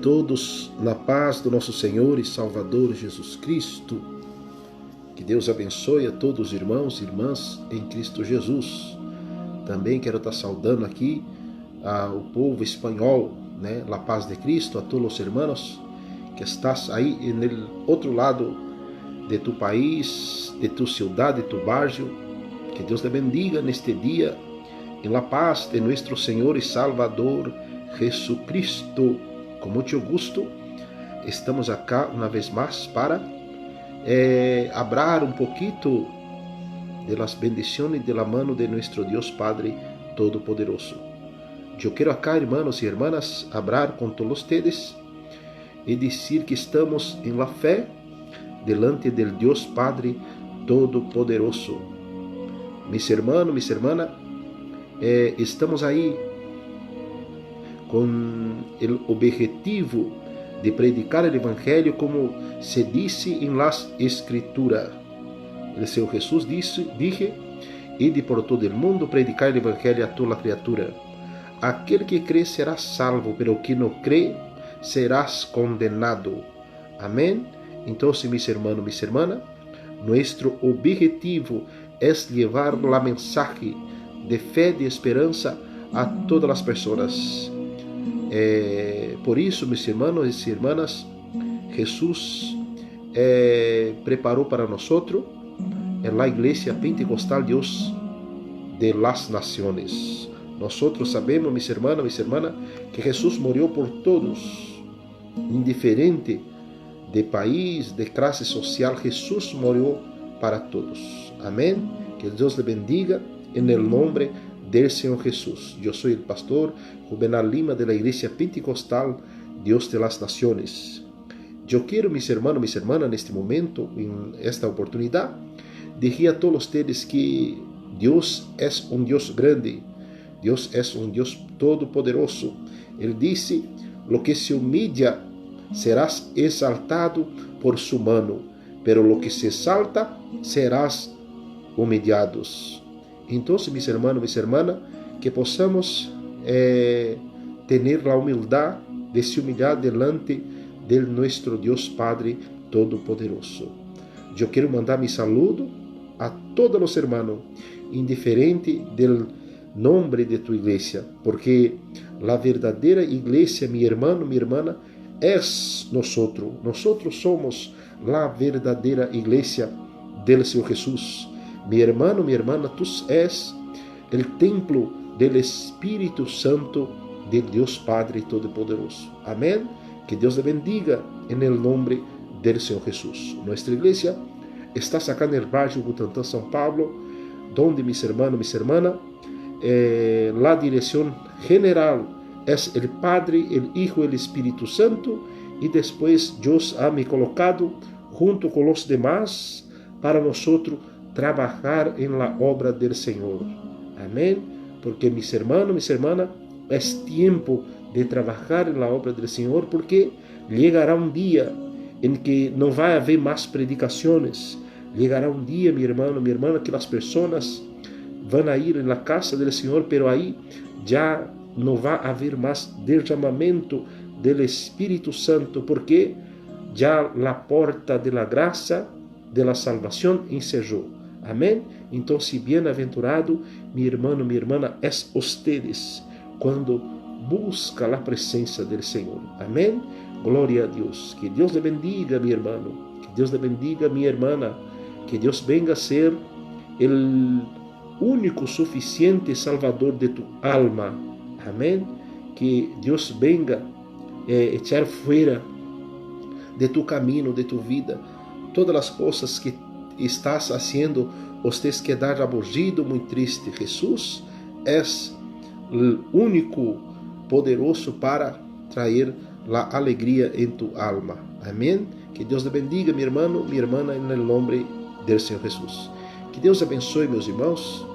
todos na paz do nosso Senhor e Salvador Jesus Cristo. Que Deus abençoe a todos os irmãos e irmãs em Cristo Jesus. Também quero estar saudando aqui o povo espanhol, né? La paz de Cristo a todos os hermanos que estás aí no outro lado de tu país, de tu cidade, de tu barrio. Que Deus te bendiga neste dia, em la paz de nuestro Senhor e Salvador Jesucristo. Com muito gosto, estamos acá uma vez mais para hablar um pouquito de las bendiciones de la mano de nuestro Dios Padre Todopoderoso. Eu quero acá, hermanos e hermanas, hablar com todos ustedes e dizer que estamos em la fé delante del Dios Padre Todopoderoso. Mis hermanos, mis hermanas, estamos aí com o objetivo de predicar o Evangelho como se disse em las Escrituras. O Senhor Jesus disse: ide por todo o mundo, predicar o Evangelho a toda criatura. Aquele que crê será salvo, pero o que não crê serás condenado. Amém? Então, mis hermanos, mis hermanas, nuestro objetivo é levar a mensagem de fé e de esperança a todas as pessoas. Por isso, mis hermanos e hermanas, Jesus preparou para nós a Igreja Pentecostal Dios de las Naciones. Nós sabemos, mis hermanos, mis hermanas, que Jesus morreu por todos, indiferente de país, de classe social. Jesus morreu para todos. Amém? Que Deus le bendiga en el nombre del Señor Jesús. Yo soy el pastor Juvenal Lima de la Iglesia Pentecostal Dios de las Naciones. Yo quiero, mis hermanos, mis hermanas, en este momento, en esta oportunidad, decir a todos ustedes que Dios es un Dios grande, Dios es un Dios todopoderoso. Él dice: lo que se humilla serás exaltado por su mano, pero lo que se exalta serás humillados. Entonces, mis hermanos, mis hermanas, que possamos tener la humildad de se humillar delante de nuestro Dios Padre Todopoderoso. Eu quero mandar mi saludo a todos os hermanos, indiferente del nombre de tu iglesia, porque la verdadeira iglesia, mi hermano, mi hermana, es nosotros. Nosotros somos la verdadeira iglesia del Señor Jesús. Mi hermano, mi hermana, tú es el templo del Espíritu Santo de Dios Padre Todopoderoso. Amén. Que Dios le bendiga en el nombre del Señor Jesús. Nuestra iglesia está acá en el barrio Butantán, São Paulo, donde, mis hermanos, mis hermanas, la dirección general es el Padre, el Hijo y el Espíritu Santo, y después Dios ha me colocado junto con los demás para nosotros trabajar en la obra del Señor. Amén. Porque, mis hermanos, mis hermanas, es tiempo de trabajar en la obra del Señor, porque llegará un día en que no va a haber más predicaciones. Llegará un día, mi hermano, mi hermana, que las personas van a ir en la casa del Señor, pero ahí ya no va a haber más derramamiento del Espíritu Santo, porque ya la puerta de la gracia, de la salvación, encerró. Amén. Entonces, bienaventurado, mi hermano, mi hermana, es ustedes cuando busca la presencia del Señor. Amén. Gloria a Dios. Que Dios le bendiga, mi hermano. Que Dios le bendiga, mi hermana. Que Dios venga a ser el único suficiente Salvador de tu alma. Amén. Que Dios venga echar fuera de tu camino, de tu vida, todas las cosas que estás haciendo, ustedes quedar aburrido, muy triste. Jesús es el único poderoso para traer la alegría en tu alma. Amén. Que Dios te bendiga, mi hermano, mi hermana, en el nombre del Señor Jesús. Que Deus abençoe, meus irmãos.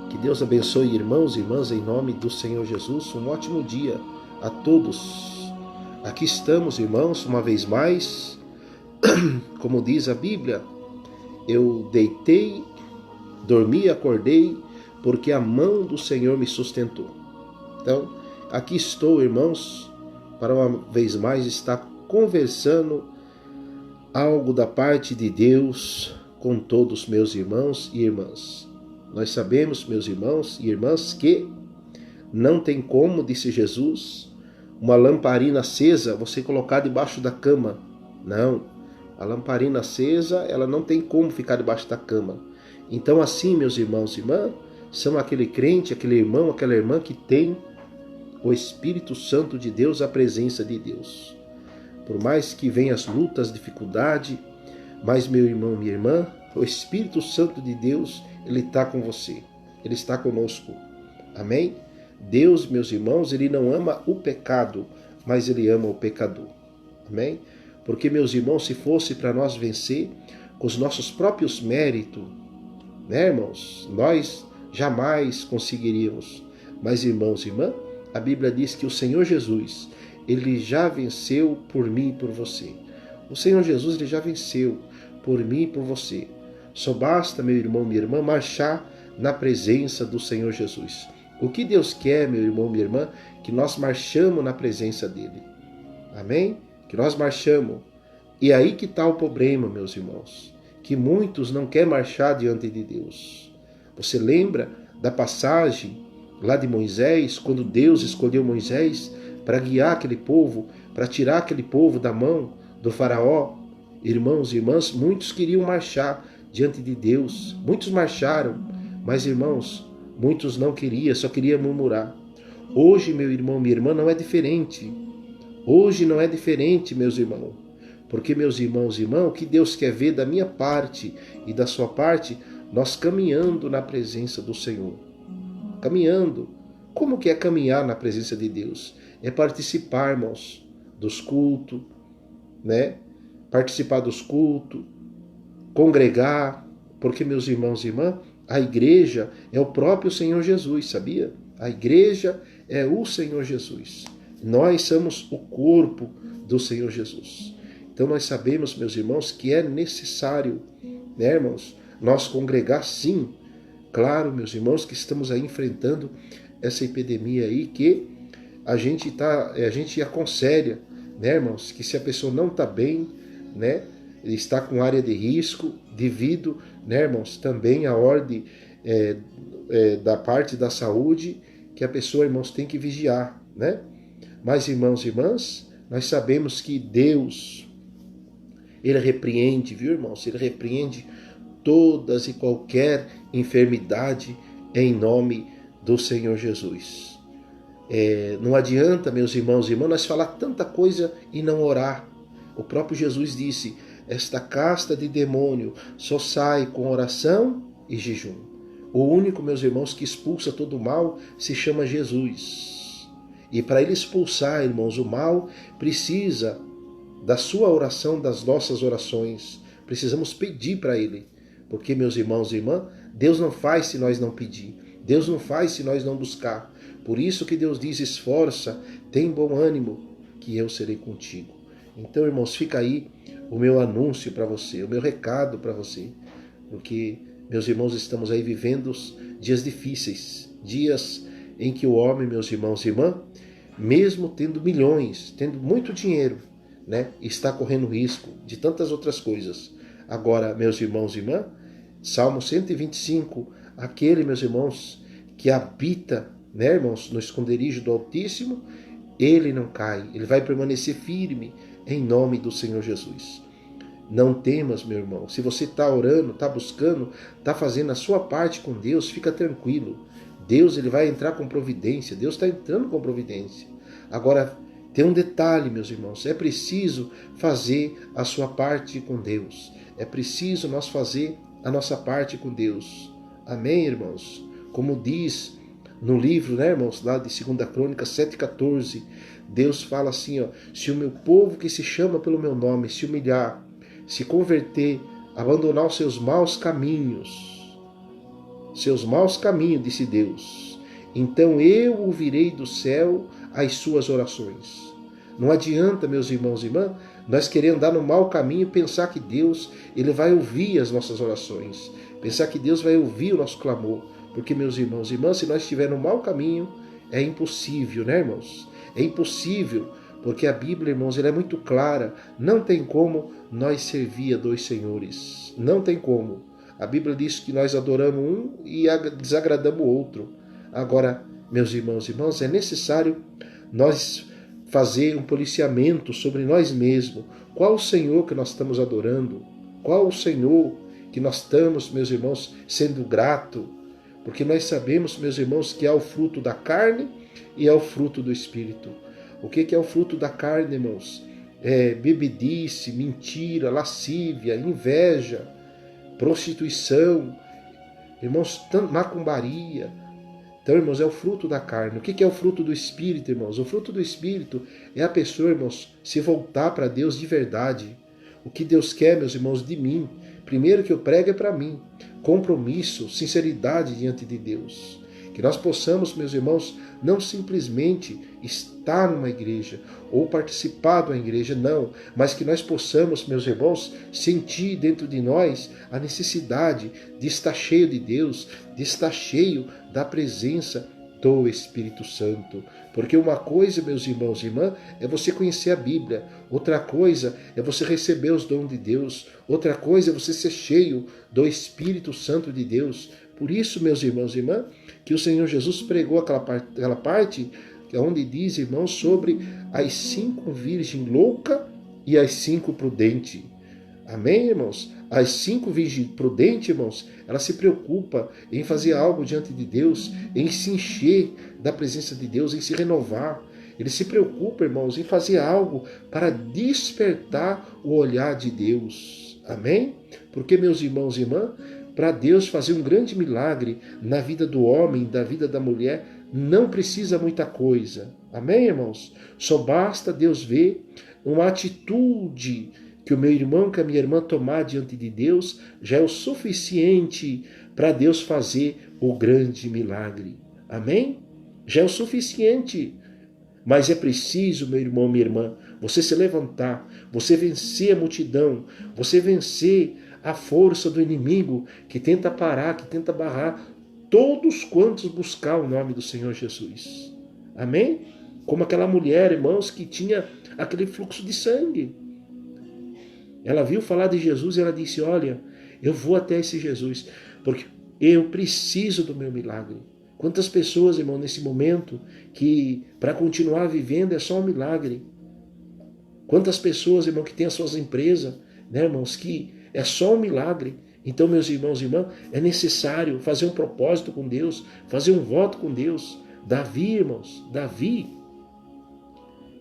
Que Deus abençoe, irmãos e irmãs, em nome do Senhor Jesus. Um ótimo dia a todos. Aqui estamos, irmãos, uma vez mais. Como diz a Bíblia, eu deitei, dormi e acordei, porque a mão do Senhor me sustentou. Então, aqui estou, irmãos, para uma vez mais estar conversando algo da parte de Deus com todos meus irmãos e irmãs. Nós sabemos, meus irmãos e irmãs, que não tem como, disse Jesus, uma lamparina acesa você colocar debaixo da cama. Não, a lamparina acesa, ela não tem como ficar debaixo da cama. Então assim, meus irmãos e irmãs, são aquele crente, aquele irmão, aquela irmã que tem o Espírito Santo de Deus, a presença de Deus. Por mais que venham as lutas, dificuldade, mas meu irmão, minha irmã, o Espírito Santo de Deus, ele está com você, ele está conosco. Amém? Deus, meus irmãos, ele não ama o pecado, mas ele ama o pecador. Amém? Porque, meus irmãos, se fosse para nós vencer com os nossos próprios méritos, né, irmãos, nós jamais conseguiríamos. Mas, irmãos e irmãs, a Bíblia diz que o Senhor Jesus, ele já venceu por mim e por você. O Senhor Jesus, ele já venceu por mim e por você. Só basta, meu irmão, minha irmã, marchar na presença do Senhor Jesus. O que Deus quer, meu irmão, minha irmã, que nós marchamos na presença dele. Amém? Que nós marchamos. E aí que está o problema, meus irmãos, que muitos não querem marchar diante de Deus. Você lembra da passagem lá de Moisés, quando Deus escolheu Moisés para guiar aquele povo, para tirar aquele povo da mão do faraó? Irmãos e irmãs, muitos queriam marchar diante de Deus, muitos marcharam, mas, irmãos, muitos não queriam, só queriam murmurar. Hoje, meu irmão, minha irmã, não é diferente. Hoje não é diferente, meus irmãos. Porque, meus irmãos e irmãs, o que Deus quer ver da minha parte e da sua parte, nós caminhando na presença do Senhor. Caminhando. Como que é caminhar na presença de Deus? É participar, irmãos, dos cultos, né? Participar dos cultos, congregar, porque, meus irmãos e irmãs, a igreja é o próprio Senhor Jesus, sabia? A igreja é o Senhor Jesus. Nós somos o corpo do Senhor Jesus. Então nós sabemos, meus irmãos, que é necessário, né, irmãos, nós congregar sim. Claro, meus irmãos, que estamos aí enfrentando essa epidemia aí, que a gente aconselha, né, irmãos, que se a pessoa não está bem, né, está com área de risco, devido, né, irmãos, também a ordem da parte da saúde, que a pessoa, irmãos, tem que vigiar, né? Mas, irmãos e irmãs, nós sabemos que Deus, ele repreende, viu, irmãos? Ele repreende todas e qualquer enfermidade em nome do Senhor Jesus. Não adianta, meus irmãos e irmãs, nós falar tanta coisa e não orar. O próprio Jesus disse: esta casta de demônio só sai com oração e jejum. O único, meus irmãos, que expulsa todo o mal se chama Jesus. E para ele expulsar, irmãos, o mal, precisa da sua oração, das nossas orações. Precisamos pedir para ele. Porque, meus irmãos e irmãs, Deus não faz se nós não pedir. Deus não faz se nós não buscar. Por isso que Deus diz: esforça, tem bom ânimo, que eu serei contigo. Então, irmãos, fica aí o meu anúncio para você, o meu recado para você. Porque, meus irmãos, estamos aí vivendo dias difíceis, dias em que o homem, meus irmãos e irmãs, mesmo tendo milhões, tendo muito dinheiro, né, está correndo risco de tantas outras coisas. Agora, meus irmãos e irmãs, Salmo 125, aquele, meus irmãos, que habita, né, irmãos, no esconderijo do Altíssimo, ele não cai, ele vai permanecer firme em nome do Senhor Jesus. Não temas, meu irmão. Se você está orando, está buscando, está fazendo a sua parte com Deus, fica tranquilo. Deus, ele vai entrar com providência. Deus está entrando com providência. Agora, tem um detalhe, meus irmãos. É preciso fazer a sua parte com Deus. É preciso nós fazer a nossa parte com Deus. Amém, irmãos? Como diz no livro, né, irmãos, lá de 2 Crônicas 7,14, Deus fala assim, ó: se o meu povo que se chama pelo meu nome se humilhar, se converter, abandonar os seus maus caminhos, disse Deus, então eu ouvirei do céu as suas orações. Não adianta, meus irmãos e irmãs, nós querer andar no mau caminho e pensar que Deus, ele vai ouvir as nossas orações, pensar que Deus vai ouvir o nosso clamor, porque, meus irmãos e irmãs, se nós estivermos no mau caminho, é impossível, né, irmãos? É impossível, Porque a Bíblia, irmãos, ela é muito clara. Não tem como nós servir a dois senhores. Não tem como. A Bíblia diz que nós adoramos um e desagradamos o outro. Agora, meus irmãos e irmãs, é necessário nós fazer um policiamento sobre nós mesmos. Qual o Senhor que nós estamos adorando? Qual o Senhor que nós estamos, meus irmãos, sendo grato? Porque nós sabemos, meus irmãos, que há o fruto da carne e há o fruto do Espírito. O que é o fruto da carne, irmãos? É bebedice, mentira, lascívia, inveja, prostituição, irmãos, macumbaria. Então, irmãos, é o fruto da carne. O que é o fruto do Espírito, irmãos? O fruto do Espírito é a pessoa, irmãos, se voltar para Deus de verdade. O que Deus quer, meus irmãos, de mim, primeiro que eu prego é para mim. Compromisso, sinceridade diante de Deus. Que nós possamos, meus irmãos, não simplesmente estar numa igreja ou participar de uma igreja, não, mas que nós possamos, meus irmãos, sentir dentro de nós a necessidade de estar cheio de Deus, de estar cheio da presença do Espírito Santo. Porque uma coisa, meus irmãos e irmãs, é você conhecer a Bíblia. Outra coisa é você receber os dons de Deus. Outra coisa é você ser cheio do Espírito Santo de Deus. Por isso, meus irmãos e irmãs, que o Senhor Jesus pregou aquela parte onde diz, irmãos, sobre as 5 virgens loucas e as 5 prudentes. Amém, irmãos? As 5 virgens prudentes, irmãos, ela se preocupa em fazer algo diante de Deus, em se encher da presença de Deus, em se renovar. Ele se preocupa, irmãos, em fazer algo para despertar o olhar de Deus. Amém? Porque, meus irmãos e irmãs, para Deus fazer um grande milagre na vida do homem, da vida da mulher, não precisa muita coisa. Amém, irmãos? Só basta Deus ver uma atitude que o meu irmão, que a minha irmã tomar diante de Deus, já é o suficiente para Deus fazer o grande milagre. Amém? Já é o suficiente. Mas é preciso, meu irmão, minha irmã, você se levantar, você vencer a multidão, você vencer a força do inimigo que tenta parar, que tenta barrar todos quantos buscar o nome do Senhor Jesus. Amém? Como aquela mulher, irmãos, que tinha aquele fluxo de sangue. Ela viu falar de Jesus e ela disse, olha, eu vou até esse Jesus, porque eu preciso do meu milagre. Quantas pessoas, irmão, nesse momento, que para continuar vivendo é só um milagre. Quantas pessoas, irmão, que têm as suas empresas, né, irmãos, que é só um milagre. Então, meus irmãos e irmãs, é necessário fazer um propósito com Deus, fazer um voto com Deus. Davi, irmãos, Davi,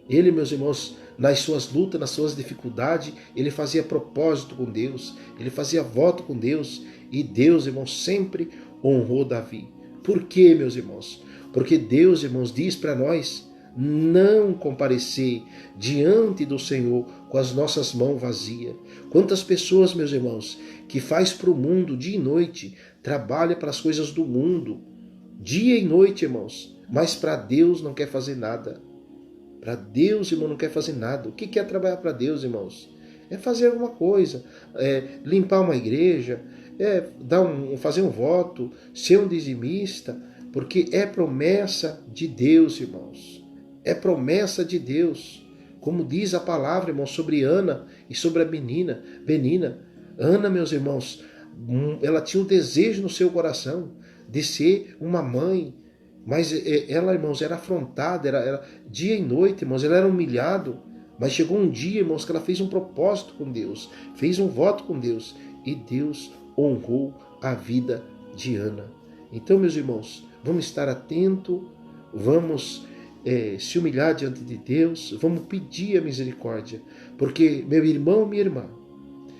ele, meus irmãos, nas suas lutas, nas suas dificuldades, ele fazia propósito com Deus, ele fazia voto com Deus, e Deus, irmãos, sempre honrou Davi. Por quê, meus irmãos? Porque Deus, irmãos, diz para nós não comparecer diante do Senhor com as nossas mãos vazias. Quantas pessoas, meus irmãos, que faz para o mundo dia e noite, trabalha para as coisas do mundo, dia e noite, irmãos, mas para Deus não quer fazer nada. Para Deus, irmão, não quer fazer nada. O que é trabalhar para Deus, irmãos? É fazer alguma coisa, limpar uma igreja, fazer um voto, ser um dizimista, porque é promessa de Deus, irmãos. É promessa de Deus. Como diz a palavra, irmãos, sobre Ana e sobre a Benina. Ana, meus irmãos, ela tinha um desejo no seu coração de ser uma mãe, mas ela, irmãos, era afrontada, era dia e noite, irmãos, ela era humilhada. Mas chegou um dia, irmãos, que ela fez um propósito com Deus, fez um voto com Deus, e Deus honrou a vida de Ana. Então, meus irmãos, vamos estar atentos, vamos se humilhar diante de Deus, vamos pedir a misericórdia, porque, meu irmão, minha irmã,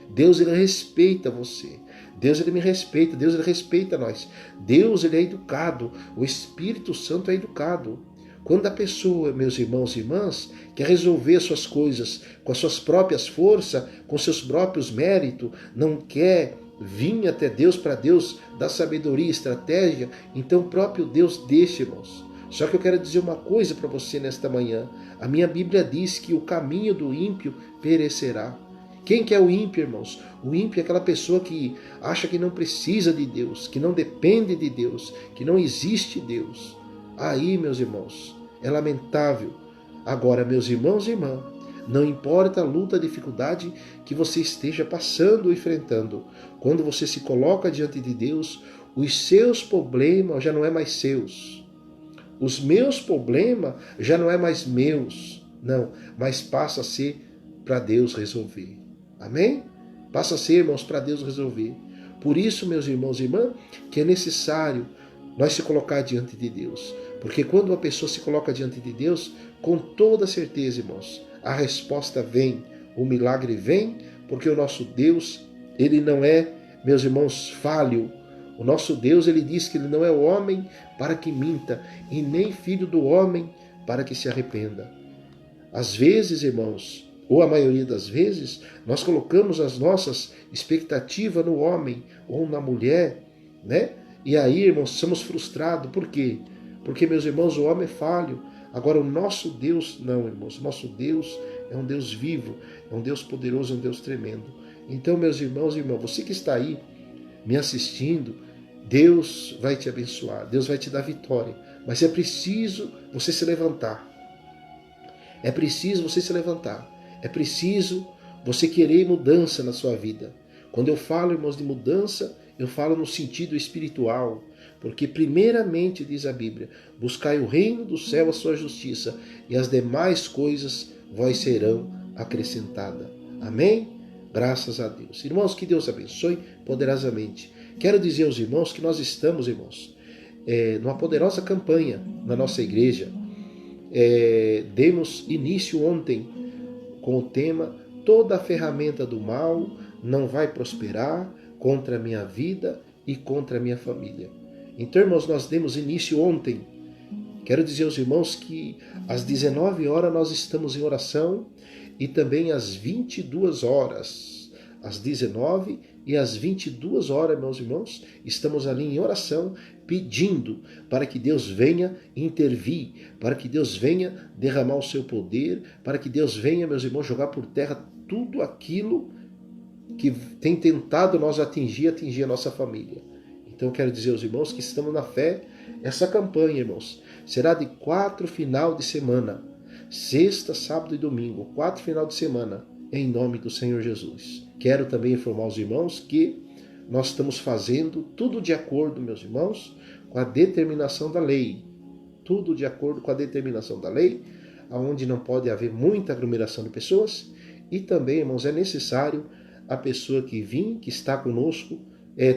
Deus, ele respeita você. Deus, ele me respeita. Deus, ele respeita nós. Deus, ele é educado. O Espírito Santo é educado. Quando a pessoa, meus irmãos e irmãs, quer resolver as suas coisas com as suas próprias forças, com seus próprios méritos, não quer vir até Deus para Deus dar sabedoria, estratégia, então o próprio Deus deixa, irmãos. Só que eu quero dizer uma coisa para você nesta manhã. A minha Bíblia diz que o caminho do ímpio perecerá. Quem que é o ímpio, irmãos? O ímpio é aquela pessoa que acha que não precisa de Deus, que não depende de Deus, que não existe Deus. Aí, meus irmãos, é lamentável Agora, meus irmãos e irmãs, não importa a luta, a dificuldade que você esteja passando ou enfrentando, quando você se coloca diante de Deus, os seus problemas já não é mais seus. Os meus problemas já não é mais meus. Não, mas passa a ser para Deus resolver. Amém? Passa a ser, irmãos, para Deus resolver. Por isso, meus irmãos e irmãs, que é necessário nós se colocar diante de Deus. Porque quando uma pessoa se coloca diante de Deus, com toda certeza, irmãos, a resposta vem, o milagre vem, porque o nosso Deus, ele não é, meus irmãos, falho. O nosso Deus, ele diz que ele não é homem para que minta, e nem filho do homem para que se arrependa. Às vezes, irmãos, ou a maioria das vezes, nós colocamos as nossas expectativas no homem ou na mulher, né? E aí, irmãos, somos frustrados. Por quê? Porque, meus irmãos, o homem é falho. Agora, o nosso Deus, não, irmãos. O nosso Deus é um Deus vivo, é um Deus poderoso, é um Deus tremendo. Então, meus irmãos e irmãs, você que está aí me assistindo, Deus vai te abençoar, Deus vai te dar vitória. Mas é preciso você se levantar. É preciso você se levantar. É preciso você querer mudança na sua vida. Quando eu falo, irmãos, de mudança, eu falo no sentido espiritual. Porque primeiramente, diz a Bíblia, buscai o reino do céu, a sua justiça, e as demais coisas vós serão acrescentadas. Amém? Graças a Deus. Irmãos, que Deus abençoe poderosamente. Quero dizer aos irmãos que nós estamos, irmãos, numa poderosa campanha na nossa igreja. Demos início ontem com o tema toda a ferramenta do mal não vai prosperar contra a minha vida e contra a minha família. Então, irmãos, nós demos início ontem. Quero dizer aos irmãos que às 19 horas nós estamos em oração e também às 22 horas, às 19 e às 22 horas, meus irmãos, estamos ali em oração pedindo para que Deus venha intervir, para que Deus venha derramar o seu poder, para que Deus venha, meus irmãos, jogar por terra tudo aquilo que tem tentado nós atingir a nossa família. Então quero dizer aos irmãos que estamos na fé. Essa campanha, irmãos, será de 4 final de semana, sexta, sábado e domingo, 4 final de semana, em nome do Senhor Jesus. Quero também informar os irmãos que nós estamos fazendo tudo de acordo, meus irmãos, com a determinação da lei. Tudo de acordo com a determinação da lei, onde não pode haver muita aglomeração de pessoas. E também, irmãos, é necessário a pessoa que vir, que está conosco,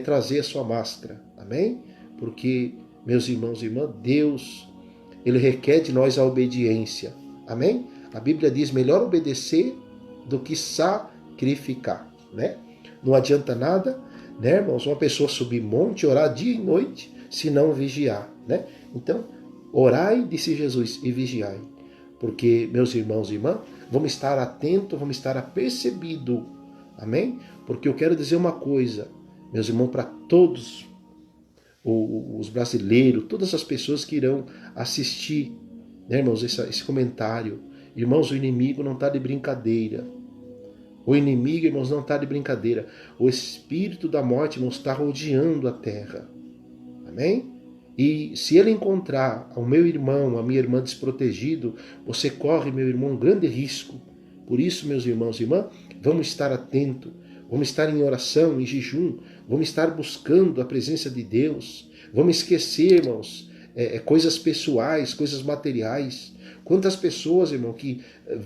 trazer a sua máscara. Amém? Porque, meus irmãos e irmãs, Deus, Ele requer de nós a obediência. Amém? A Bíblia diz, melhor obedecer do que sacrificar, né? Não adianta nada, né, irmãos, uma pessoa subir monte, orar dia e noite, se não vigiar, né? Então, orai, disse Jesus, e vigiai. Porque, meus irmãos e irmãs, vamos estar atentos, vamos estar apercebidos. Amém? Porque eu quero dizer uma coisa, meus irmãos, para todos os brasileiros, todas as pessoas que irão assistir, né, irmãos, esse comentário. Irmãos, o inimigo não está de brincadeira. O inimigo, irmãos, não está de brincadeira. O espírito da morte, irmãos, está rodeando a terra. Amém? E se ele encontrar o meu irmão, a minha irmã desprotegido, você corre, meu irmão, um grande risco. Por isso, meus irmãos e irmãs, vamos estar atentos, vamos estar em oração, em jejum, vamos estar buscando a presença de Deus, vamos esquecer, irmãos, coisas pessoais, coisas materiais. Quantas pessoas, irmão, que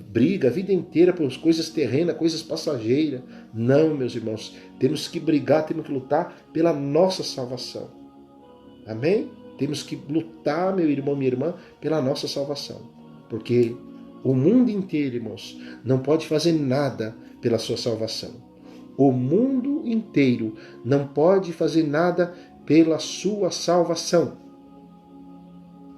brigam a vida inteira por coisas terrenas, coisas passageiras. Não, meus irmãos, temos que brigar, temos que lutar pela nossa salvação. Amém? Temos que lutar, meu irmão, minha irmã, pela nossa salvação. Porque o mundo inteiro, irmãos, não pode fazer nada pela sua salvação. O mundo inteiro não pode fazer nada pela sua salvação.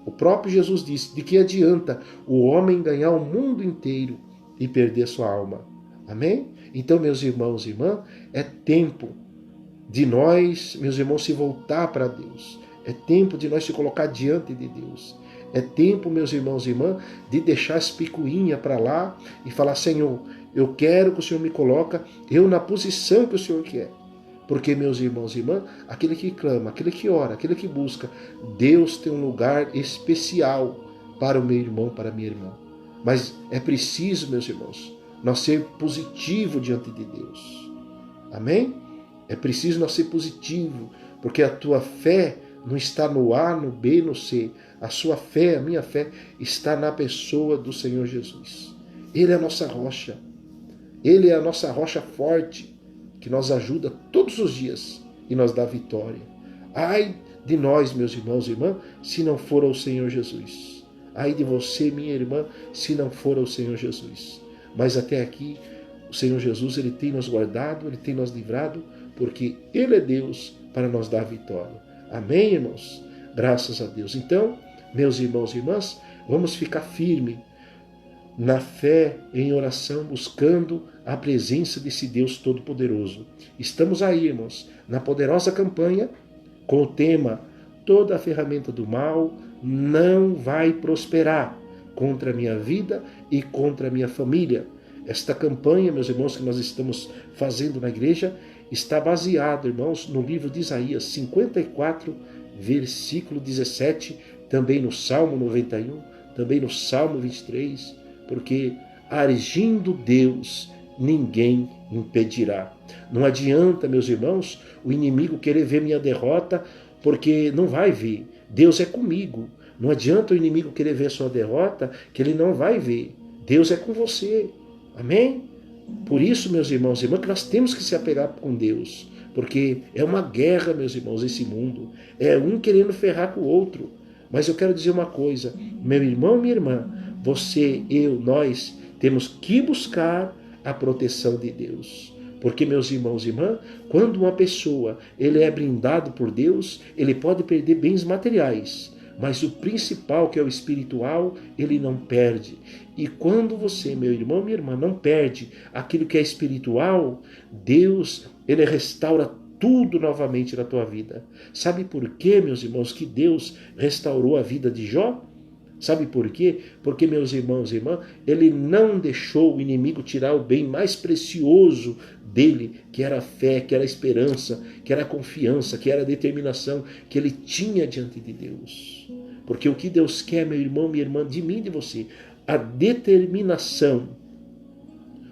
O próprio Jesus disse, de que adianta o homem ganhar o mundo inteiro e perder sua alma? Amém? Então, meus irmãos e irmãs, é tempo de nós, meus irmãos, se voltar para Deus. É tempo de nós se colocar diante de Deus. É tempo, meus irmãos e irmãs, de deixar as picuinhas para lá e falar, Senhor, eu quero que o Senhor me coloque eu na posição que o Senhor quer. Porque, meus irmãos e irmãs, aquele que clama, aquele que ora, aquele que busca, Deus tem um lugar especial para o meu irmão, para a minha irmã. Mas é preciso, meus irmãos, nós ser positivo diante de Deus. Amém? É preciso nós ser positivo, porque a tua fé não está no A, no B, no C. A sua fé, a minha fé, está na pessoa do Senhor Jesus. Ele é a nossa rocha. Ele é a nossa rocha forte, que nos ajuda todos os dias e nos dá vitória. Ai de nós, meus irmãos e irmãs, se não for o Senhor Jesus. Ai de você, minha irmã, se não for o Senhor Jesus. Mas até aqui, o Senhor Jesus, Ele tem nos guardado, Ele tem nos livrado, porque Ele é Deus para nos dar vitória. Amém, irmãos? Graças a Deus. Então, meus irmãos e irmãs, vamos ficar firmes na fé, em oração, buscando a presença desse Deus Todo-Poderoso. Estamos aí, irmãos, na poderosa campanha com o tema "Toda a ferramenta do mal não vai prosperar contra a minha vida e contra a minha família". Esta campanha, meus irmãos, que nós estamos fazendo na igreja, está baseada, irmãos, no livro de Isaías 54, versículo 17, também no Salmo 91, também no Salmo 23, porque agindo Deus, ninguém impedirá. Não adianta, meus irmãos, o inimigo querer ver minha derrota, porque não vai ver. Deus é comigo. Não adianta o inimigo querer ver a sua derrota, que ele não vai ver. Deus é com você. Amém? Por isso, meus irmãos e irmãs, que nós temos que se apegar com Deus, porque é uma guerra, meus irmãos, esse mundo. É um querendo ferrar com o outro. Mas eu quero dizer uma coisa, meu irmão, minha irmã, você, eu, nós, temos que buscar a proteção de Deus. Porque, meus irmãos e irmãs, quando uma pessoa ele é blindado por Deus, ele pode perder bens materiais, mas o principal, que é o espiritual, ele não perde. E quando você, meu irmão, minha irmã, não perde aquilo que é espiritual, Deus, ele restaura tudo novamente na tua vida. Sabe por quê, meus irmãos, que Deus restaurou a vida de Jó? Sabe por quê? Porque, meus irmãos e irmãs, ele não deixou o inimigo tirar o bem mais precioso dele, que era a fé, que era a esperança, que era a confiança, que era a determinação que ele tinha diante de Deus. Porque o que Deus quer, meu irmão, minha irmã, de mim e de você, a determinação.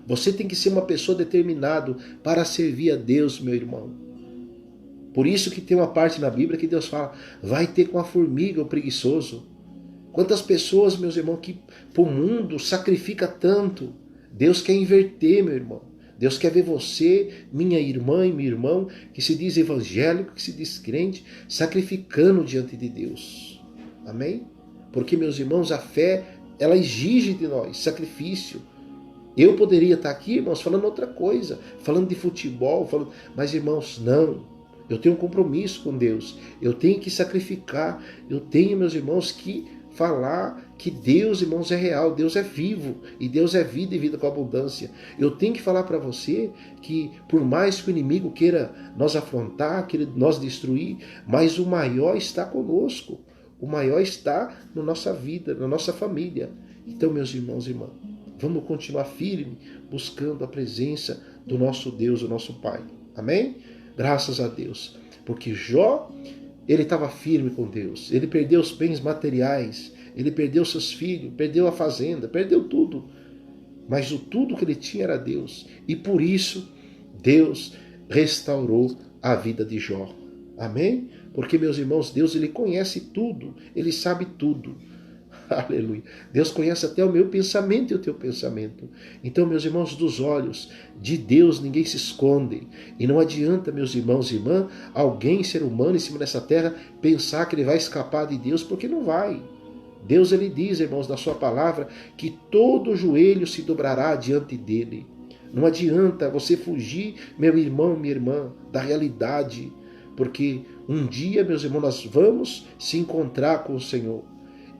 Você tem que ser uma pessoa determinada para servir a Deus, meu irmão. Por isso que tem uma parte na Bíblia que Deus fala, vai ter com a formiga o preguiçoso. Quantas pessoas, meus irmãos, que para o mundo sacrifica tanto. Deus quer inverter, meu irmão. Deus quer ver você, minha irmã e meu irmão, que se diz evangélico, que se diz crente, sacrificando diante de Deus. Amém? Porque, meus irmãos, a fé, ela exige de nós sacrifício. Eu poderia estar aqui, irmãos, falando outra coisa, falando de futebol, mas, irmãos, não. Eu tenho um compromisso com Deus. Eu tenho que sacrificar. Eu tenho, meus irmãos, que falar que Deus, irmãos, é real, Deus é vivo, e Deus é vida e vida com abundância. Eu tenho que falar para você que por mais que o inimigo queira nos afrontar, queira nos destruir, mas o maior está conosco, o maior está na nossa vida, na nossa família. Então, meus irmãos e irmãs, vamos continuar firme, buscando a presença do nosso Deus, o nosso Pai. Amém? Graças a Deus, porque Jó, ele estava firme com Deus, ele perdeu os bens materiais, ele perdeu seus filhos, perdeu a fazenda, perdeu tudo, mas o tudo que ele tinha era Deus, e por isso Deus restaurou a vida de Jó. Amém? Porque, meus irmãos, Deus, ele conhece tudo, ele sabe tudo. Aleluia. Deus conhece até o meu pensamento e o teu pensamento. Então, meus irmãos, dos olhos de Deus ninguém se esconde. E não adianta, meus irmãos e irmãs, alguém, ser humano em cima dessa terra, pensar que ele vai escapar de Deus, porque não vai. Deus, ele diz, irmãos, na sua palavra, que todo joelho se dobrará diante dele. Não adianta você fugir, meu irmão, minha irmã, da realidade, porque um dia, meus irmãos, nós vamos se encontrar com o Senhor.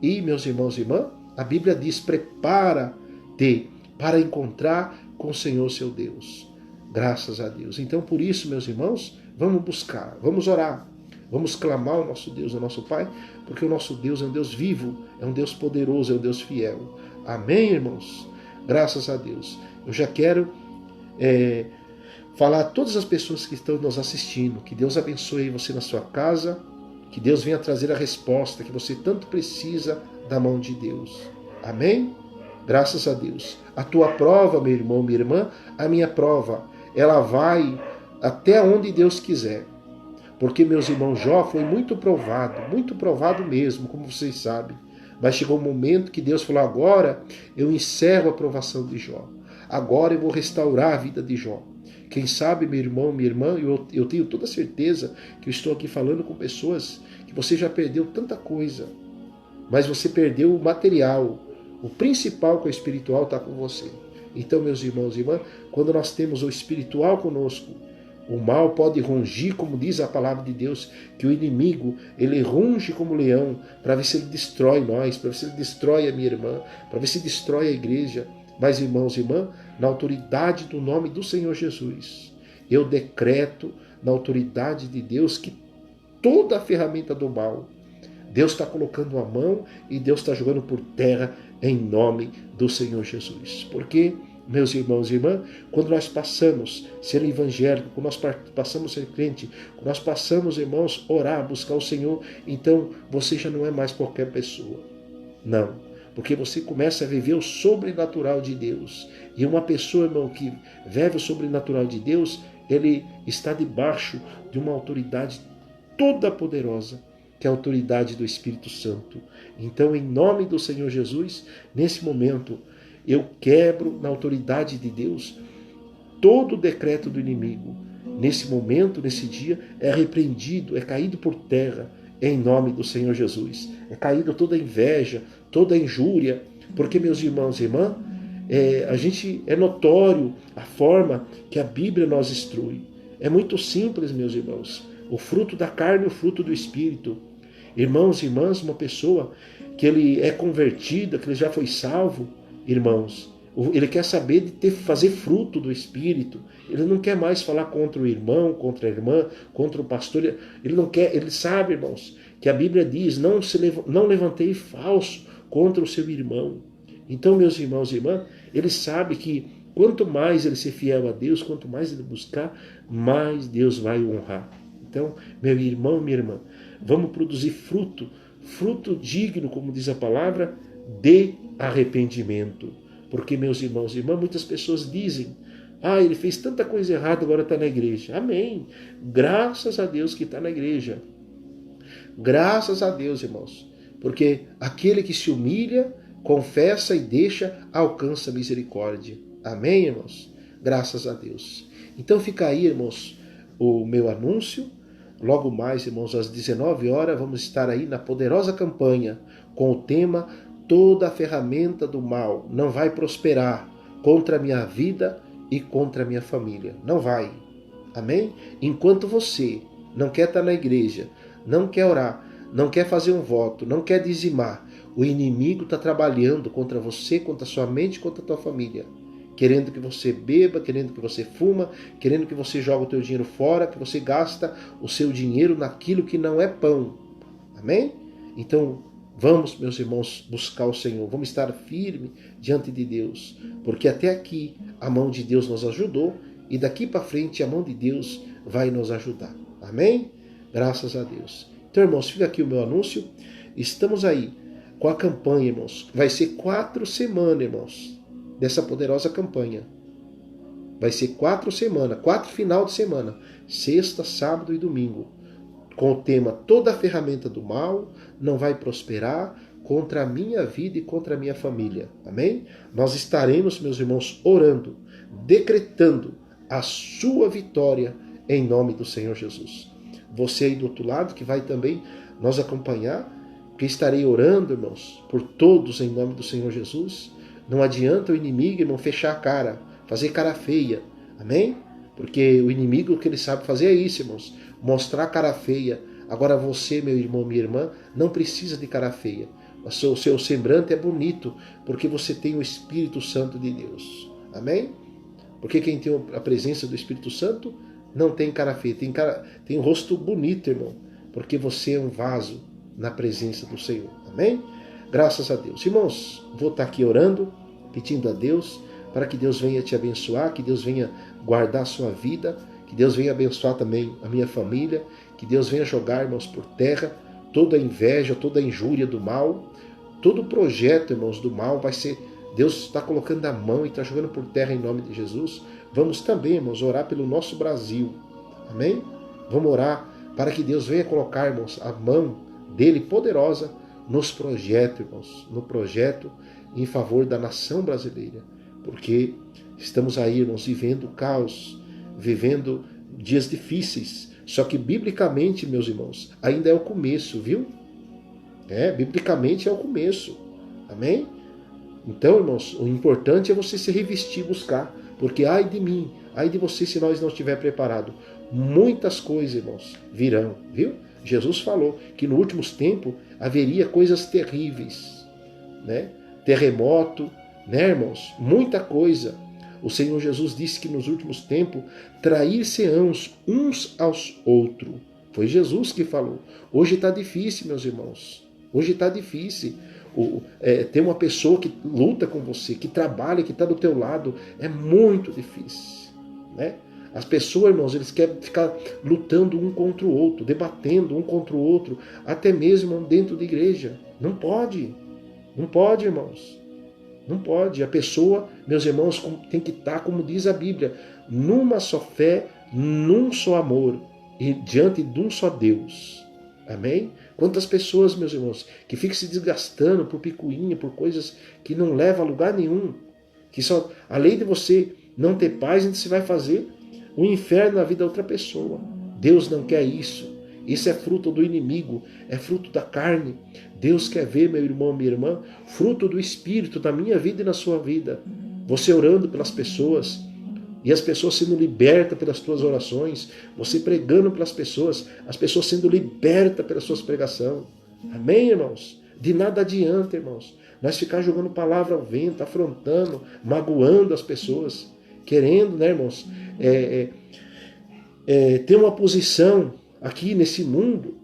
E, meus irmãos e irmãs, a Bíblia diz, prepara-te para encontrar com o Senhor seu Deus. Graças a Deus. Então, por isso, meus irmãos, vamos buscar, vamos orar, vamos clamar ao nosso Deus, ao nosso Pai, porque o nosso Deus é um Deus vivo, é um Deus poderoso, é um Deus fiel. Amém, irmãos? Graças a Deus. Eu já quero falar a todas as pessoas que estão nos assistindo, que Deus abençoe você na sua casa, que Deus venha trazer a resposta que você tanto precisa da mão de Deus. Amém? Graças a Deus. A tua prova, meu irmão, minha irmã, a minha prova, ela vai até onde Deus quiser. Porque, meus irmãos, Jó foi muito provado mesmo, como vocês sabem. Mas chegou um momento que Deus falou, agora eu encerro a provação de Jó. Agora eu vou restaurar a vida de Jó. Quem sabe, meu irmão, minha irmã, eu tenho toda certeza que eu estou aqui falando com pessoas que você já perdeu tanta coisa. Mas você perdeu o material. O principal, que é o espiritual, está com você. Então, meus irmãos e irmãs, quando nós temos o espiritual conosco, o mal pode rungir, como diz a palavra de Deus, que o inimigo, ele runge como leão, para ver se ele destrói nós, para ver se ele destrói a minha irmã, para ver se destrói a igreja. Mas, irmãos e irmãs, na autoridade do nome do Senhor Jesus, eu decreto, na autoridade de Deus, que toda a ferramenta do mal, Deus está colocando a mão e Deus está jogando por terra em nome do Senhor Jesus. Porque, meus irmãos e irmãs, quando nós passamos a ser evangélico, quando nós passamos a ser crente, quando nós passamos, irmãos, orar, buscar o Senhor, então você já não é mais qualquer pessoa. Não, porque você começa a viver o sobrenatural de Deus. E uma pessoa, irmão, que vive o sobrenatural de Deus, ele está debaixo de uma autoridade toda poderosa, que é a autoridade do Espírito Santo. Então, em nome do Senhor Jesus, nesse momento, eu quebro na autoridade de Deus todo o decreto do inimigo. Nesse momento, nesse dia, é repreendido, é caído por terra, em nome do Senhor Jesus. É caído toda inveja, toda injúria, porque, meus irmãos e irmãs, a gente é notório a forma que a Bíblia nos instrui. É muito simples, meus irmãos. O fruto da carne e o fruto do Espírito. Irmãos e irmãs, uma pessoa que ele é convertida, que ele já foi salvo, irmãos, ele quer saber de fazer fruto do Espírito. Ele não quer mais falar contra o irmão, contra a irmã, contra o pastor. Ele não quer, ele sabe, irmãos, que a Bíblia diz, não levantei falso contra o seu irmão. Então, meus irmãos e irmãs, ele sabe que quanto mais ele ser fiel a Deus, quanto mais ele buscar, mais Deus vai honrar. Então, meu irmão, minha irmã, vamos produzir fruto digno, como diz a palavra, de arrependimento. Porque, meus irmãos e irmãs, muitas pessoas dizem, ele fez tanta coisa errada, agora está na igreja. Amém. Graças a Deus que está na igreja. Graças a Deus, irmãos. Porque aquele que se humilha, confessa e deixa, alcança misericórdia. Amém, irmãos? Graças a Deus. Então fica aí, irmãos, o meu anúncio. Logo mais, irmãos, às 19 horas, vamos estar aí na poderosa campanha com o tema toda a ferramenta do mal não vai prosperar contra a minha vida e contra a minha família. Não vai. Amém? Enquanto você não quer estar na igreja, não quer orar, não quer fazer um voto, não quer dizimar, o inimigo está trabalhando contra você, contra a sua mente, contra a tua família. Querendo que você beba, querendo que você fuma, querendo que você jogue o teu dinheiro fora, que você gasta o seu dinheiro naquilo que não é pão. Amém? Então, vamos, meus irmãos, buscar o Senhor. Vamos estar firme diante de Deus. Porque até aqui a mão de Deus nos ajudou e daqui para frente a mão de Deus vai nos ajudar. Amém? Graças a Deus. Então, irmãos, fica aqui o meu anúncio. Estamos aí com a campanha, irmãos. Vai ser 4 semanas, irmãos, dessa poderosa campanha. Vai ser 4 semanas, 4 final de semana, sexta, sábado e domingo, com o tema toda a ferramenta do mal não vai prosperar contra a minha vida e contra a minha família. Amém? Nós estaremos, meus irmãos, orando, decretando a sua vitória em nome do Senhor Jesus. Você aí do outro lado que vai também nos acompanhar, que estarei orando, irmãos, por todos em nome do Senhor Jesus. Não adianta o inimigo, irmão, fechar a cara, fazer cara feia. Amém? Porque o inimigo, o que ele sabe fazer é isso, irmãos. Mostrar cara feia. Agora você, meu irmão, minha irmã, não precisa de cara feia. O seu semblante é bonito, porque você tem o Espírito Santo de Deus. Amém? Porque quem tem a presença do Espírito Santo não tem cara feia. Tem um rosto bonito, irmão. Porque você é um vaso na presença do Senhor. Amém? Graças a Deus. Irmãos, vou estar aqui orando, pedindo a Deus, para que Deus venha te abençoar, que Deus venha guardar a sua vida, que Deus venha abençoar também a minha família, que Deus venha jogar, irmãos, por terra toda a inveja, toda a injúria do mal, todo o projeto, irmãos, do mal vai ser Deus está colocando a mão e está jogando por terra em nome de Jesus. Vamos também, irmãos, orar pelo nosso Brasil. Amém? Vamos orar para que Deus venha colocar, irmãos, a mão dele poderosa nos projetos, irmãos, no projeto em favor da nação brasileira. Porque estamos aí, irmãos, vivendo caos, vivendo dias difíceis. Só que biblicamente, meus irmãos, ainda é o começo, viu? Biblicamente é o começo. Amém? Então, irmãos, o importante é você se revestir, buscar. Porque ai de mim, ai de você se nós não estiver preparado. Muitas coisas, irmãos, virão, viu? Jesus falou que nos últimos tempos haveria coisas terríveis, né? Terremoto, né, irmãos? Muita coisa. O Senhor Jesus disse que nos últimos tempos trair-se-ão uns aos outros. Foi Jesus que falou. Hoje está difícil, meus irmãos. Hoje está difícil. Ter uma pessoa que luta com você, que trabalha, que está do teu lado, é muito difícil, né? As pessoas, irmãos, eles querem ficar lutando um contra o outro, debatendo um contra o outro, até mesmo dentro da igreja. Não pode. Não pode, irmãos. Não pode. A pessoa, meus irmãos, tem que estar, como diz a Bíblia, numa só fé, num só amor e diante de um só Deus. Amém? Quantas pessoas, meus irmãos, que ficam se desgastando por picuinha, por coisas que não levam a lugar nenhum, que só, além de você não ter paz, você vai fazer o inferno na vida da outra pessoa. Deus não quer isso. Isso é fruto do inimigo, é fruto da carne. Deus quer ver, meu irmão, minha irmã, fruto do Espírito na minha vida e na sua vida. Você orando pelas pessoas, e as pessoas sendo libertas pelas tuas orações, você pregando pelas pessoas, as pessoas sendo libertas pelas suas pregações. Amém, irmãos? De nada adianta, irmãos, nós ficar jogando palavra ao vento, afrontando, magoando as pessoas, querendo, né, irmãos, ter uma posição aqui nesse mundo,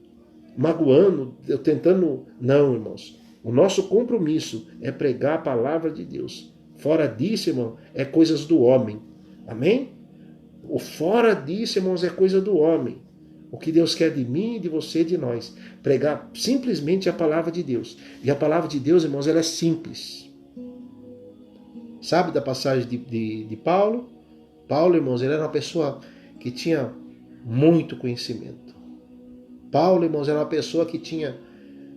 magoando, tentando. Não, irmãos. O nosso compromisso é pregar a palavra de Deus. Fora disso, irmão, é coisas do homem. Amém? O fora disso, irmãos, é coisa do homem. O que Deus quer de mim, de você, de nós. Pregar simplesmente a palavra de Deus. E a palavra de Deus, irmãos, ela é simples. Sabe da passagem de Paulo? Paulo, irmãos, ele era uma pessoa que tinha muito conhecimento. Paulo, irmãos, era uma pessoa que tinha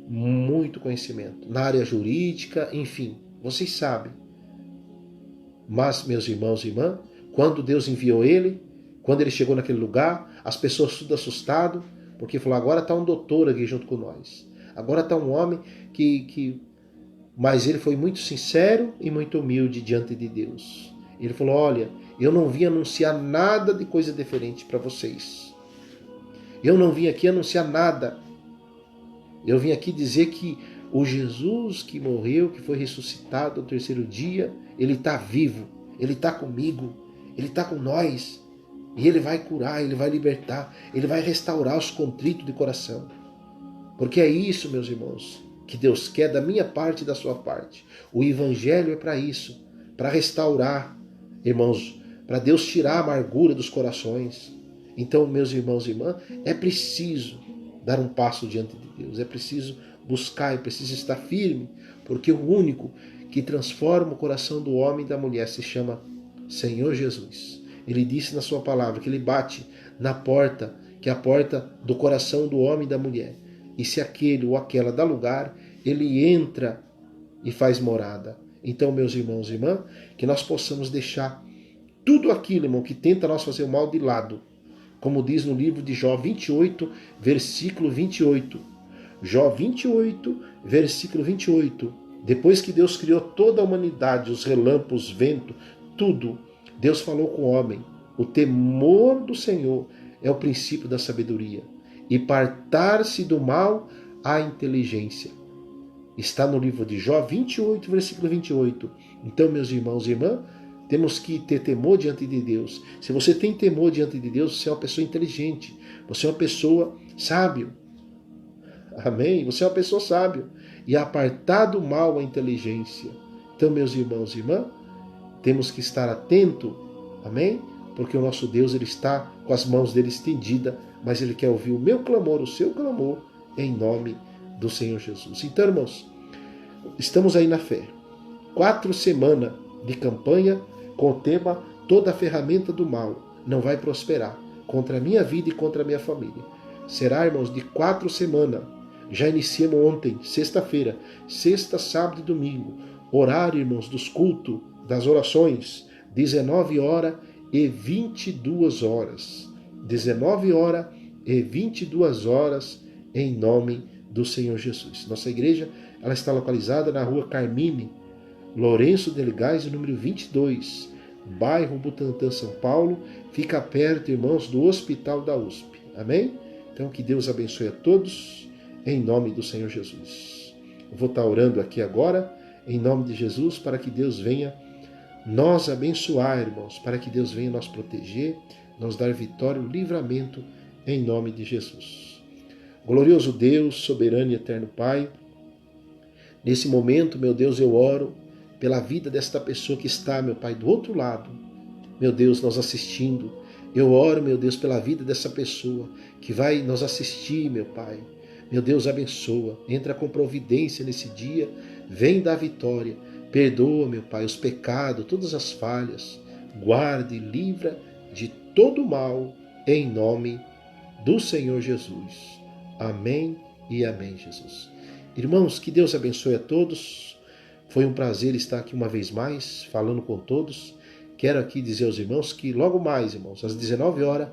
muito conhecimento. Na área jurídica, enfim, vocês sabem. Mas, meus irmãos e irmãs, quando Deus enviou ele, quando ele chegou naquele lugar, as pessoas tudo assustadas, porque falou, agora está um doutor aqui junto com nós. Agora está um homem que... Mas ele foi muito sincero e muito humilde diante de Deus. Ele falou, olha, eu não vim anunciar nada de coisa diferente para vocês. Eu não vim aqui anunciar nada. Eu vim aqui dizer que o Jesus que morreu, que foi ressuscitado ao terceiro dia, ele está vivo, ele está comigo, ele está com nós. E ele vai curar, ele vai libertar, ele vai restaurar os contritos de coração. Porque é isso, meus irmãos, que Deus quer da minha parte e da sua parte. O Evangelho é para isso, para restaurar, irmãos, para Deus tirar a amargura dos corações. Então, meus irmãos e irmãs, é preciso dar um passo diante de Deus, é preciso buscar, é preciso estar firme, porque o único que transforma o coração do homem e da mulher se chama Senhor Jesus. Ele disse na sua palavra que ele bate na porta, que é a porta do coração do homem e da mulher. E se aquele ou aquela dá lugar, ele entra e faz morada. Então, meus irmãos e irmãs, que nós possamos deixar tudo aquilo, irmão, que tenta nós fazer o mal de lado. Como diz no livro de Jó 28, versículo 28. Jó 28, versículo 28. Depois que Deus criou toda a humanidade, os relâmpagos, vento, tudo, Deus falou com o homem. O temor do Senhor é o princípio da sabedoria. E apartar-se do mal a inteligência. Está no livro de Jó 28, versículo 28. Então, meus irmãos e irmãs, temos que ter temor diante de Deus. Se você tem temor diante de Deus, você é uma pessoa inteligente. Você é uma pessoa sábio. Amém? Você é uma pessoa sábia. E apartar do mal a inteligência. Então, meus irmãos e irmãs, temos que estar atento. Amém? Porque o nosso Deus, ele está com as mãos dele estendidas, mas ele quer ouvir o meu clamor, o seu clamor, em nome do Senhor Jesus. Então, irmãos, estamos aí na fé. 4 semanas de campanha com o tema Toda a ferramenta do mal não vai prosperar contra a minha vida e contra a minha família. Será, irmãos, de 4 semanas. Já iniciamos ontem, sexta-feira, sexta, sábado e domingo. Horário, irmãos, dos cultos, das orações, 19 horas e 22 horas. 19 horas e 22 horas, em nome do Senhor Jesus. Nossa igreja, ela está localizada na rua Carmine Lourenço de Legais, número 22, bairro Butantã, São Paulo. Fica perto, irmãos, do Hospital da USP. Amém? Então, que Deus abençoe a todos, em nome do Senhor Jesus. Eu vou estar orando aqui agora, em nome de Jesus, para que Deus venha nos abençoar, irmãos, para que Deus venha nos proteger, nos dar vitória e livramento, em nome de Jesus. Glorioso Deus, soberano e eterno Pai, nesse momento, meu Deus, eu oro pela vida desta pessoa que está, meu Pai, do outro lado, meu Deus, nos assistindo. Eu oro, meu Deus, pela vida dessa pessoa que vai nos assistir, meu Pai. Meu Deus, abençoa, entra com providência nesse dia, vem dar vitória, perdoa, meu Pai, os pecados, todas as falhas, guarde e livra de todo mal, em nome do Senhor Jesus. Amém e amém, Jesus. Irmãos, que Deus abençoe a todos. Foi um prazer estar aqui uma vez mais, falando com todos. Quero aqui dizer aos irmãos que logo mais, irmãos, às 19 horas,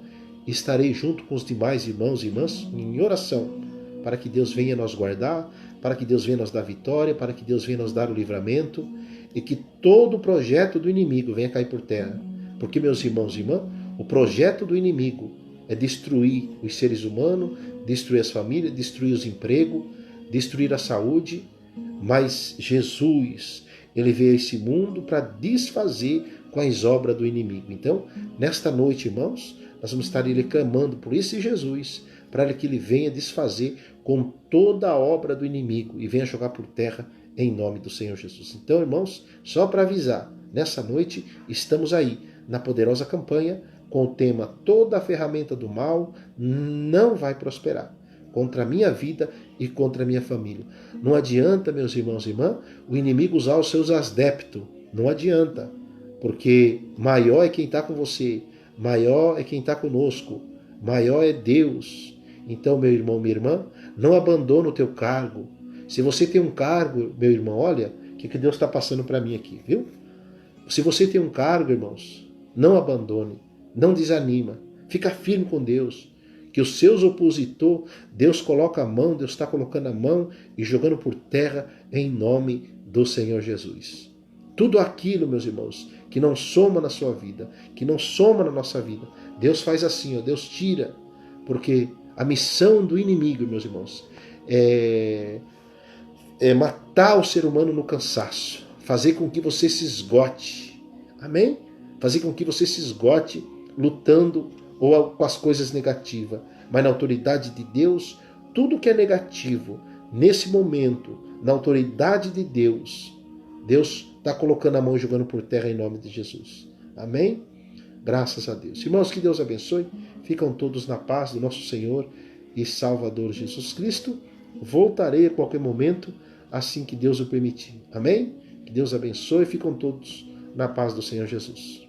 estarei junto com os demais irmãos e irmãs em oração, para que Deus venha nos guardar, para que Deus venha nos dar vitória, para que Deus venha nos dar o livramento e que todo o projeto do inimigo venha cair por terra. Porque, meus irmãos e irmãs, o projeto do inimigo é destruir os seres humanos, destruir as famílias, destruir os empregos, destruir a saúde, mas Jesus, ele veio a esse mundo para desfazer com as obras do inimigo. Então, nesta noite, irmãos, nós vamos estar ele clamando por esse Jesus, para que ele venha desfazer com toda a obra do inimigo e venha jogar por terra em nome do Senhor Jesus. Então, irmãos, só para avisar, nessa noite estamos aí na poderosa campanha com o tema Toda a ferramenta do mal não vai prosperar contra a minha vida e contra a minha família. Não adianta, meus irmãos e irmãs, o inimigo usar os seus adeptos. Não adianta, porque maior é quem está com você, maior é quem está conosco, maior é Deus. Então, meu irmão, minha irmã, não abandona o teu cargo. Se você tem um cargo, meu irmão, olha o que Deus está passando para mim aqui, viu? Se você tem um cargo, irmãos, não abandone, não desanima, fica firme com Deus. Que os seus opositores, Deus coloca a mão, Deus está colocando a mão e jogando por terra em nome do Senhor Jesus. Tudo aquilo, meus irmãos, que não soma na sua vida, que não soma na nossa vida, Deus faz assim, ó, Deus tira, porque a missão do inimigo, meus irmãos, é matar o ser humano no cansaço, fazer com que você se esgote, amém? Fazer com que você se esgote lutando ou com as coisas negativas, mas na autoridade de Deus, tudo que é negativo, nesse momento, na autoridade de Deus, Deus está colocando a mão e jogando por terra em nome de Jesus. Amém? Graças a Deus. Irmãos, que Deus abençoe. Ficam todos na paz do nosso Senhor e Salvador Jesus Cristo. Voltarei a qualquer momento, assim que Deus o permitir. Amém? Que Deus abençoe. Ficam todos na paz do Senhor Jesus.